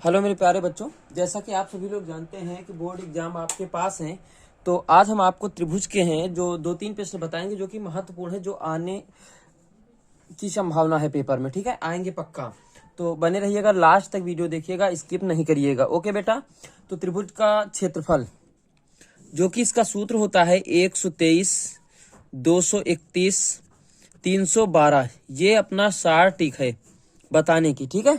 Hello मेरे प्यारे बच्चों, जैसा कि आप सभी लोग जानते हैं कि बोर्ड एग्जाम आपके पास हैं। तो आज हम आपको त्रिभुज के हैं जो 2-3 प्रश्न बताएंगे जो कि महत्वपूर्ण है, जो आने की संभावना है पेपर में। ठीक है, आएंगे पक्का। तो बने रहिएगा, लास्ट तक वीडियो देखिएगा, स्किप नहीं करिएगा। ओके बेटा। तो त्रिभुज का क्षेत्रफल जो कि इसका सूत्र होता है 123, 231, 312। ये अपना सार टिक है बताने की। ठीक है,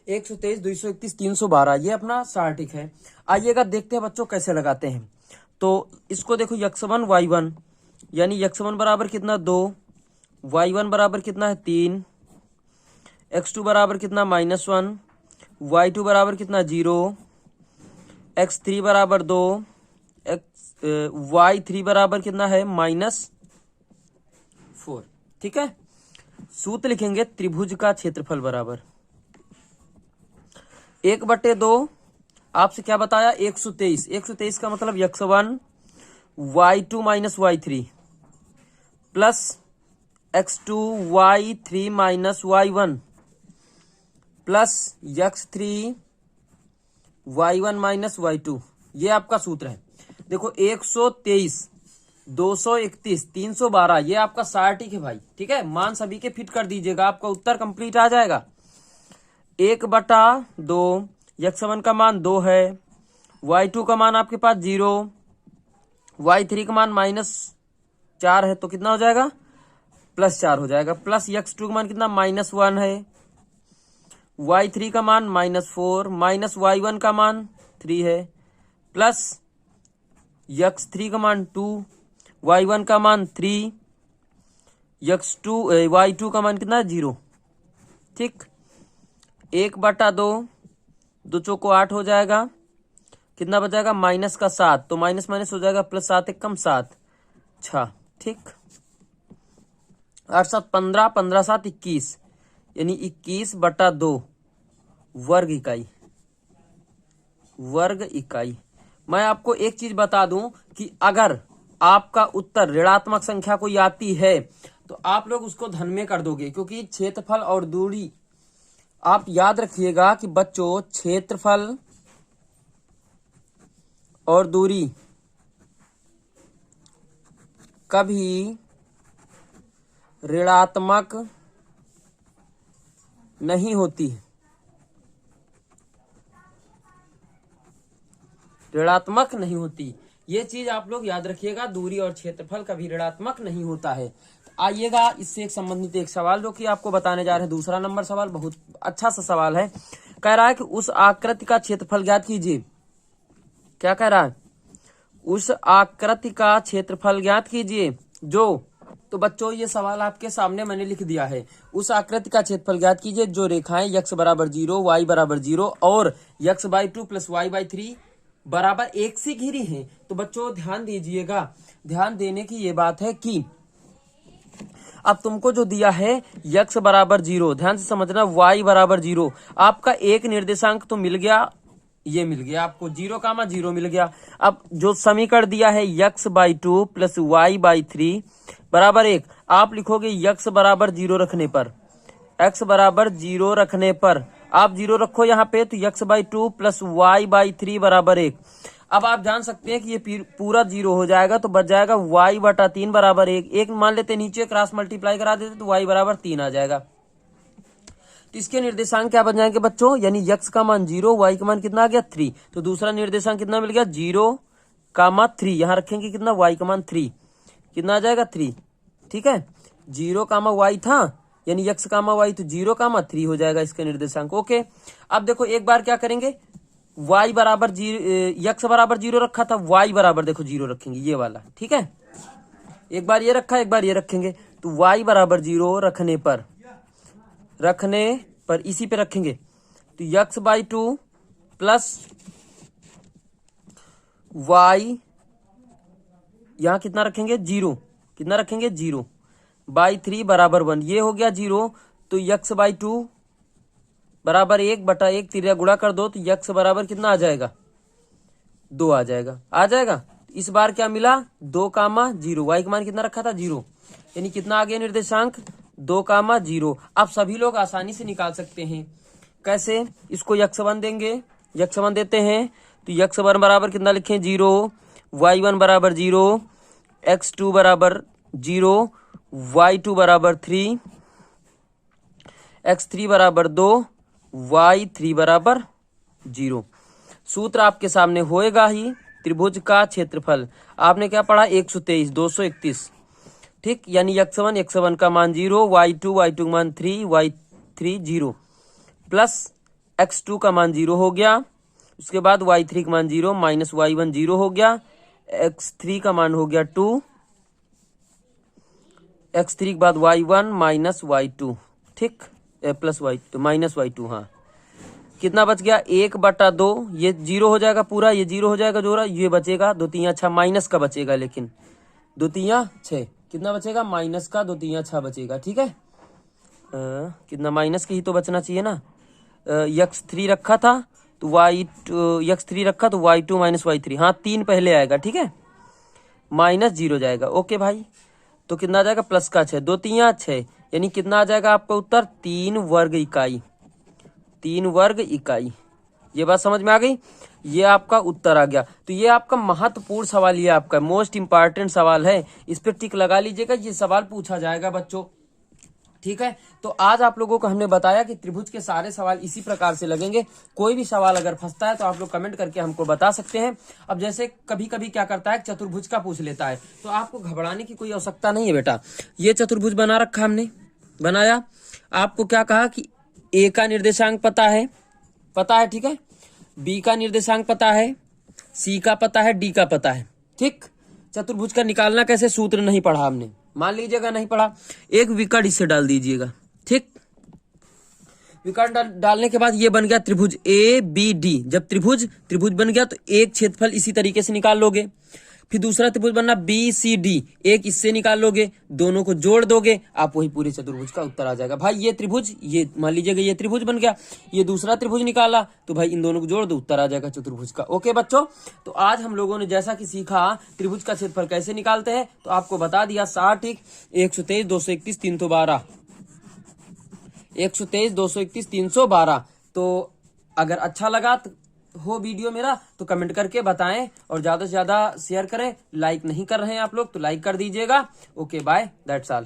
123, 231, 312 ये अपना सार्टिक है। आइएगा देखते हैं बच्चों कैसे लगाते हैं। तो इसको देखो, x1 y1 यानी x1 बराबर कितना 2, y1 बराबर कितना है 3, x2 बराबर कितना -1, y2 बराबर कितना 0, x3 बराबर 2, y3 बराबर कितना है -4। ठीक है, सूत्र लिखेंगे त्रिभुज का क्षेत्रफल बराबर 1/2। आपसे क्या बताया 123, 123 का मतलब x1 y2 minus y3 plus x2 y3 minus y1 plus x3 y1 minus y2। ये आपका सूत्र है। देखो 123, 231, 312 ये आपका सार्टिक है भाई। ठीक है, मान सभी के फिट कर दीजिएगा, आपका उत्तर कंप्लीट आ जाएगा। 1/2, x1 का मान 2 है, y2 का मान आपके पास 0, y3 का मान -4 है, तो कितना हो जाएगा +4 हो जाएगा, प्लस x2 का मान कितना -1 है, y3 का मान -4, माइनस y1 का मान 3 है, प्लस x3 का मान 2, y1 का मान 3, y2 का मान कितना है 0। ठीक, 1/2, 2 चौको 8 हो जाएगा, कितना बचाएगा -7, तो माइनस माइनस हो जाएगा, +7 × 7 6। ठीक, 8 7 15, 15 7 21 यानी 21/2 वर्ग इकाई। वर्ग इकाई। मैं आपको एक चीज बता दूं कि अगर आपका उत्तर ऋणात्मक संख्या कोई आती है तो आप लोग उसको धन में कर दोगे, क्योंकि क्षेत्रफल और दूरी आप याद रखिएगा कि बच्चों क्षेत्रफल और दूरी कभी ऋणात्मक नहीं होती। ऋणात्मक नहीं होती, ये चीज आप लोग याद रखिएगा। दूरी और क्षेत्रफल कभी ऋणात्मक नहीं होता है। आइएगा इससे एक संबंधित एक सवाल जो कि आपको बताने जा रहे हैं। दूसरा नंबर सवाल बहुत अच्छा सा सवाल है। कह रहा है कि उस आकृति का क्षेत्रफल ज्ञात कीजिए। क्या कह रहा है? उस आकृति का क्षेत्रफल ज्ञात कीजिए जो, तो बच्चों ये सवाल आपके सामने मैंने लिख दिया है। उस आकृति का क्षेत्रफल ज्ञात कीजिए जो रेखाएं x बराबर 0, y बराबर 0 और x/2 प्लस y/3 बराबर 1 से घिरी हैं। तो बच्चों ध्यान दीजिएगा, ध्यान देने की ये बात है कि अब तुमको जो दिया है x बराबर 0, ध्यान से समझना, y बराबर 0, आपका एक निर्देशांक तो मिल गया, ये मिल गया आपको 0,0 मिल गया। अब जो समीकरण दिया है x/2 प्लस y/3 बराबर 1, आप लिखोगे x बराबर 0 रखने पर, x बराबर 0 रखने पर आप 0 रखो यहाँ पे, तो x/2 प्लस y/3 बराबर 1। अब आप जान सकते हैं कि ये पूरा 0 हो जाएगा, तो बच जाएगा y/3 बराबर 1। एक मान लेते नीचे क्रॉस मल्टीप्लाई करा देते तो y बराबर 3 आ जाएगा। तो इसके निर्देशांक क्या बन जाएंगे बच्चों, यानी x का मान 0, y का मान कितना आ गया 3। तो दूसरा निर्देशांक कितना मिल गया 0,3। यहाँ रखेंगे कितना, y का मान 3, कितना आ जाएगा 3। ठीक है, 0, y था यानी x, y, तो 0,3 हो जाएगा इसका निर्देशांक। ओके, अब देखो एक बार क्या करेंगे, y बराबर 0, x बराबर 0 रखा था, y बराबर देखो 0 रखेंगे, ये वाला। ठीक है, एक बार ये रखा, एक बार ये रखेंगे, तो y बराबर 0 रखने पर इसी पे रखेंगे, तो x/2 प्लस y, यहां कितना रखेंगे 0, कितना रखेंगे 0/3 बराबर 1, ये हो गया 0। तो x/2 बराबर 1/1, तिरिया गुणा कर दो, तो x बराबर कितना आ जाएगा 2 आ जाएगा, आ जाएगा। इस बार क्या मिला 2,0, y का मान कितना रखा था 0, यानी कितना आ गया निर्देशांक 2,0। आप सभी लोग आसानी से निकाल सकते हैं कैसे, इसको x1 देंगे, x1 देते हैं तो x1 बराबर कितना लिखें 0, y1 बराबर 0, x2 बराबर 0, y2 बराबर 3, x3 बराबर 2, y3 बराबर 0। सूत्र आपके सामने होएगा ही, त्रिभुज का क्षेत्रफल आपने क्या पढ़ा 123, 231, ठीक, यानी x1 का मान 0, y2 का मान 3, y3 0, प्लस x2 का मान 0 हो गया, उसके बाद y3 का मान 0 माइनस y1 0 हो गया, x3 का मान हो गया 2, x3 के बाद y1 माइनस y2, ठीक, प्लस y2 माइनस y2, हाँ कितना बच गया 1/2, ये 0 हो जाएगा पूरा, ये 0 हो जाएगा जोड़ा, ये बचेगा 2 3 6 माइनस का बचेगा, लेकिन 2 3 6 कितना बचेगा माइनस का 2 3 6 बचेगा, ठीक है, कितना माइनस के ही तो बचना चाहिए ना, x3 रखा था तो x3 रखा तो y2 माइनस y3, हाँ 3 पहले आएगा, ठीक है, माइनस 0 जाएगा, ओके भाई, तो कितना आ जाएगा प्लस का 6, 2 3 6, यानी कितना आ जाएगा आपका उत्तर 3 वर्ग इकाई, 3 वर्ग इकाई। ये बात समझ में आ गई, ये आपका उत्तर आ गया। तो ये आपका महत्वपूर्ण सवाल, ये आपका मोस्ट इंपॉर्टेंट सवाल है, इस पे टिक लगा लीजिएगा, ये सवाल पूछा जाएगा बच्चों, ठीक है। तो आज आप लोगों को हमने बताया कि त्रिभुज के सारे सवाल इसी प्रकार से लगेंगे। कोई भी सवाल अगर फंसता है तो आप लोग कमेंट करके हमको बता सकते हैं। अब जैसे कभी कभी क्या करता है, चतुर्भुज का पूछ लेता है, तो आपको घबराने की कोई आवश्यकता नहीं है बेटा। ये चतुर्भुज बना रखा हमने, बनाया, आपको क्या कहा कि ए का निर्देशांक पता है, ठीक है, बी का निर्देशांक पता है, सी का पता है, डी का पता है, ठीक। चतुर्भुज का निकालना कैसे, सूत्र नहीं पढ़ा हमने, मान लीजिएगा नहीं पढ़ा, एक विकर्ण इससे डाल दीजिएगा, ठीक। विकर्ण डालने के बाद ये बन गया त्रिभुज ABD। जब त्रिभुज बन गया तो एक क्षेत्रफल इसी तरीके से निकाल लोगे, फिर दूसरा त्रिभुज बनना BCD, एक इससे निकाल लोगे, दोनों को जोड़ दोगे, आप वही पूरे चतुर्भुज का उत्तर आ जाएगा। भाई ये त्रिभुज, ये मान लीजिएगा ये त्रिभुज बन गया, ये दूसरा त्रिभुज निकाला, तो भाई इन दोनों को जोड़ दो, उत्तर आ जाएगा चतुर्भुज का। ओके बच्चों, तो आज हम लोगों ने जैसा कि सीखा त्रिभुज का क्षेत्रफल कैसे निकालते हैं, तो आपको बता दिया 60, 123, 231, 312, 123, 231, 312। तो अगर अच्छा लगा हो वीडियो मेरा तो कमेंट करके बताएं, और ज्यादा से ज्यादा शेयर करें। लाइक नहीं कर रहे हैं आप लोग तो लाइक कर दीजिएगा। Okay bye, that's all.